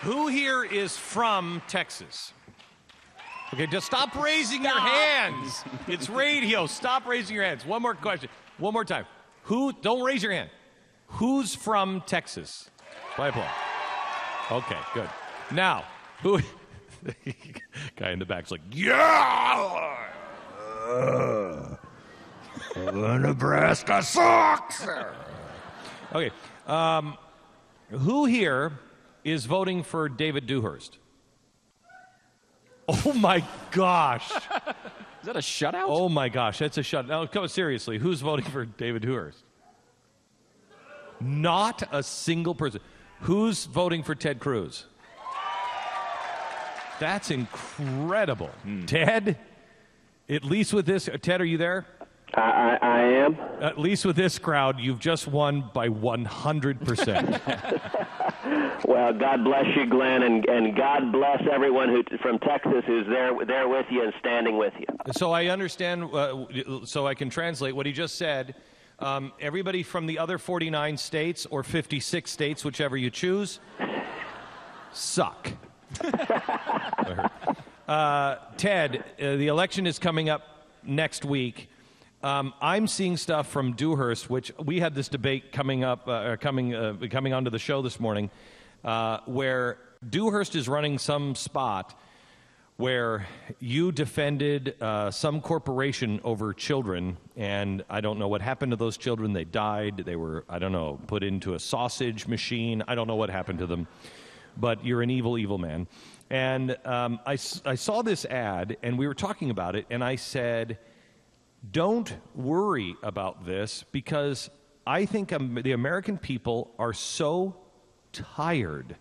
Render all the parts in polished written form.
Who here is from Texas? Okay, just stop raising your hands. It's radio. Stop raising your hands. One more question. One more time. Don't raise your hand. Who's from Texas? By applause. Okay, good. Now, who? Guy in the back's like, yeah! Nebraska sucks! Okay, who here is voting for David Dewhurst? Oh, my gosh. Is that a shutout? Oh, my gosh, that's a shutout. Now, come on, seriously, who's voting for David Dewhurst? Not a single person. Who's voting for Ted Cruz? That's incredible. Ted, at least with this, Ted, are you there? I am. At least with this crowd, you've just won by 100%. Well, God bless you, Glenn, and God bless everyone from Texas who's there with you and standing with you. So I understand, so I can translate what he just said. Everybody from the other 49 states or 56 states, whichever you choose, suck. Ted, the election is coming up next week. I'm seeing stuff from Dewhurst, which we had this debate coming onto the show this morning, where Dewhurst is running some spot where you defended some corporation over children, and I don't know what happened to those children. They died. They were, I don't know, put into a sausage machine. I don't know what happened to them, but you're an evil, evil man. And I saw this ad, and we were talking about it, and I said, don't worry about this, because I think the American people are so tired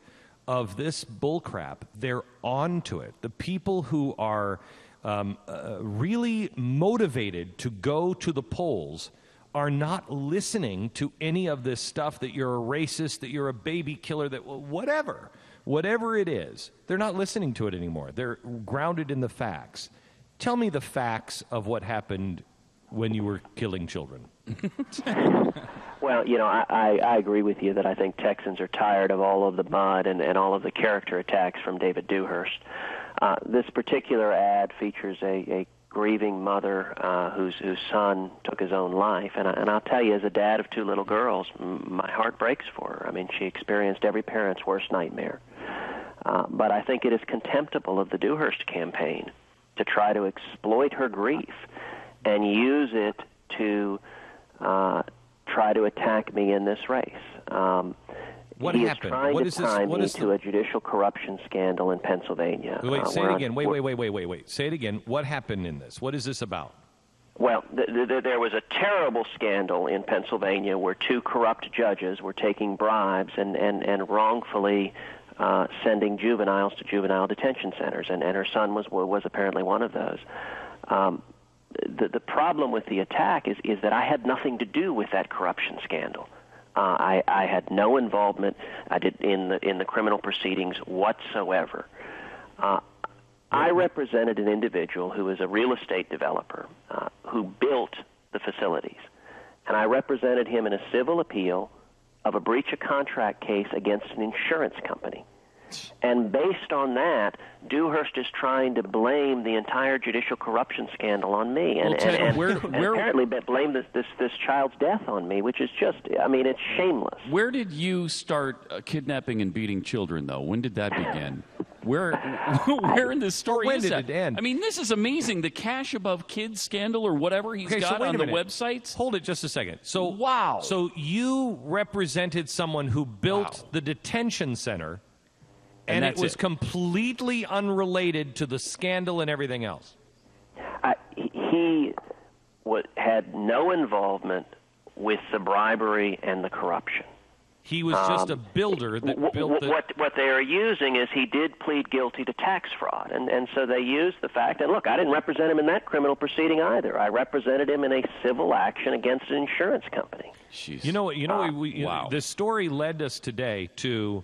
of this bullcrap. They're on to it. The people who are really motivated to go to the polls are not listening to any of this stuff, that you're a racist, that you're a baby killer, that whatever it is. They're not listening to it anymore. They're grounded in the facts. Tell me the facts of what happened when you were killing children. Well, I agree with you that I think Texans are tired of all of the mud and all of the character attacks from David Dewhurst. This particular ad features a grieving mother whose son took his own life. And I'll tell you, as a dad of two little girls, my heart breaks for her. I mean, she experienced every parent's worst nightmare. But I think it is contemptible of the Dewhurst campaign to try to exploit her grief and use it to try to attack me in this race. What he happened? Is trying to tie me to a judicial corruption scandal in Pennsylvania. Wait, say it again. Wait. Say it again. What happened in this? What is this about? Well, there was a terrible scandal in Pennsylvania where two corrupt judges were taking bribes and wrongfully sending juveniles to juvenile detention centers, and her son was apparently one of those. The problem with the attack is that I had nothing to do with that corruption scandal. I had no involvement in the criminal proceedings whatsoever. I represented an individual who is a real estate developer who built the facilities, and I represented him in a civil appeal of a breach of contract case against an insurance company. And based on that, Dewhurst is trying to blame the entire judicial corruption scandal on me, and apparently blame this child's death on me, which is just, I mean, it's shameless. Where did you start kidnapping and beating children, though? When did that begin? Where in this story when is did that? it end? I mean, this is amazing. The cash above kids scandal or whatever he's got on the websites. Hold it just a second. So wow. So you represented someone who built the detention center, and it was completely unrelated to the scandal and everything else. He had no involvement with the bribery and the corruption. He was just a builder that built it. What they are using is he did plead guilty to tax fraud, and so they used the fact, and look, I didn't represent him in that criminal proceeding either. I represented him in a civil action against an insurance company. Jeez. This story led us today to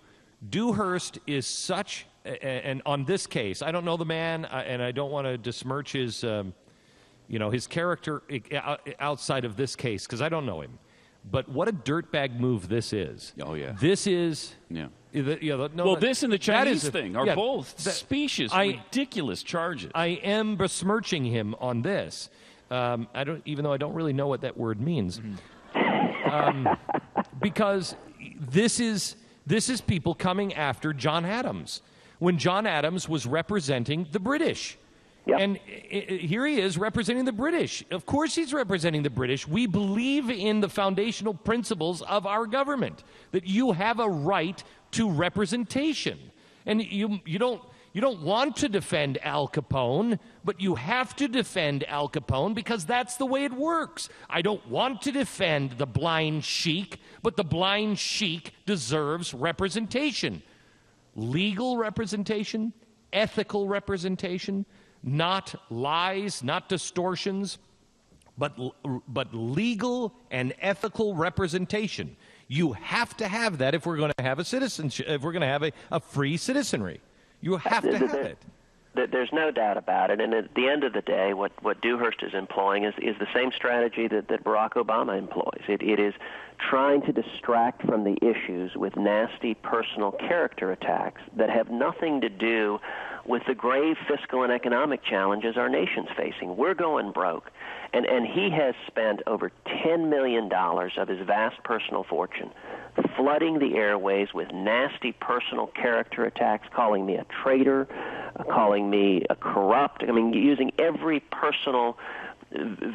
Dewhurst is such, and on this case, I don't know the man, and I don't want to besmirch his, his character outside of this case, because I don't know him. But what a dirtbag move this is. Oh, yeah. This is This and the Chinese thing are both specious, ridiculous charges. I am besmirching him on this. Even though I don't really know what that word means, because this is people coming after John Adams when John Adams was representing the British. Yep. And here he is representing the British. Of course he's representing the British. We believe in the foundational principles of our government, that you have a right to representation. And you don't want to defend Al Capone, but you have to defend Al Capone because that's the way it works. I don't want to defend the blind sheik, but the blind sheik deserves representation. Legal representation, ethical representation, not lies, not distortions, but legal and ethical representation. You have to have that if we're going to have a citizenship, if we're going to have a free citizenry. You have to have it. There's no doubt about it. And at the end of the day, what Dewhurst is employing is the same strategy that Barack Obama employs. It is trying to distract from the issues with nasty personal character attacks that have nothing to do with the grave fiscal and economic challenges our nation's facing. We're going broke. And he has spent over $10 million of his vast personal fortune flooding the airways with nasty personal character attacks, calling me a traitor, calling me a corrupt, using every personal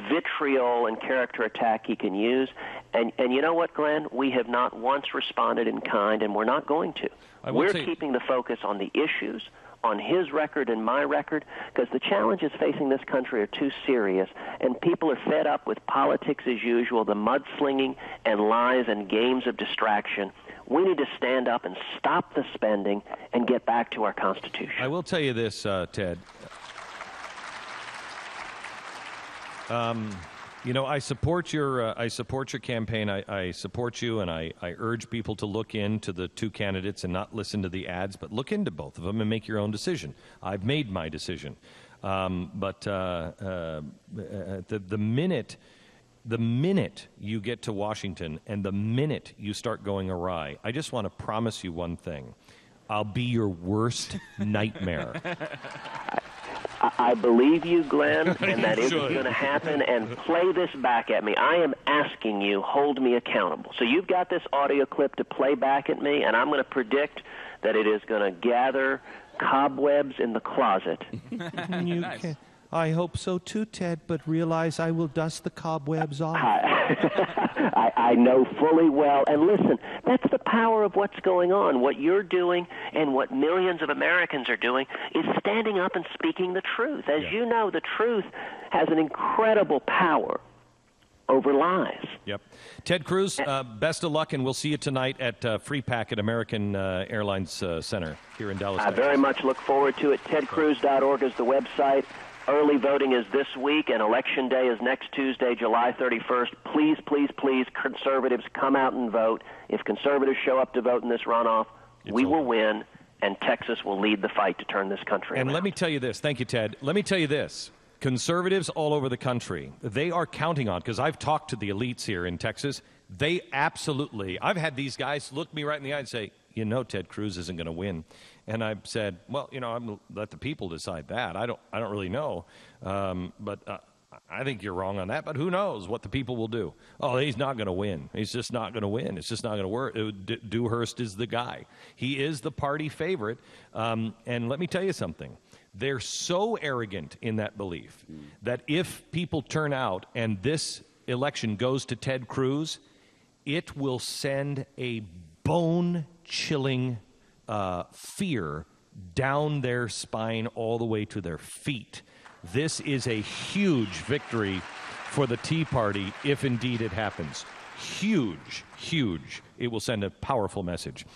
vitriol and character attack he can use. And you know what, Glenn? We have not once responded in kind, and we're not going to. We're keeping the focus on the issues, on his record and my record, because the challenges facing this country are too serious, and people are fed up with politics as usual, the mudslinging and lies and games of distraction. We need to stand up and stop the spending and get back to our Constitution. I will tell you this, Ted. I support your campaign. I support you, and I urge people to look into the two candidates and not listen to the ads, but look into both of them and make your own decision. I've made my decision, but the minute you get to Washington and the minute you start going awry, I just want to promise you one thing: I'll be your worst nightmare. I believe you, Glenn, and that is going to happen, and play this back at me. I am asking you, hold me accountable. So you've got this audio clip to play back at me, and I'm going to predict that it is going to gather cobwebs in the closet. I hope so too, Ted, but realize I will dust the cobwebs off. I know fully well. And listen, that's the power of what's going on. What you're doing and what millions of Americans are doing is standing up and speaking the truth. As you know, the truth has an incredible power over lies. Yep. Ted Cruz, best of luck, and we'll see you tonight at Free Pack at American Airlines Center here in Dallas, Texas. I very much look forward to it. TedCruz.org is the website. Early voting is this week, and Election Day is next Tuesday, July 31st. Please, please, please, conservatives, come out and vote. If conservatives show up to vote in this runoff, we will win, and Texas will lead the fight to turn this country around. And let me tell you this. Thank you, Ted. Let me tell you this. Conservatives all over the country, they are counting on, because I've talked to the elites here in Texas, they absolutely, I've had these guys look me right in the eye and say, Ted Cruz isn't going to win. And I've said, well, I'm going to let the people decide that. I don't really know. But I think you're wrong on that. But who knows what the people will do? Oh, he's not going to win. He's just not going to win. It's just not going to work. Dewhurst is the guy. He is the party favorite. And let me tell you something. They're so arrogant in that belief that if people turn out and this election goes to Ted Cruz, it will send a bone-chilling fear down their spine all the way to their feet. This is a huge victory for the Tea Party if indeed it happens. Huge, huge. It will send a powerful message.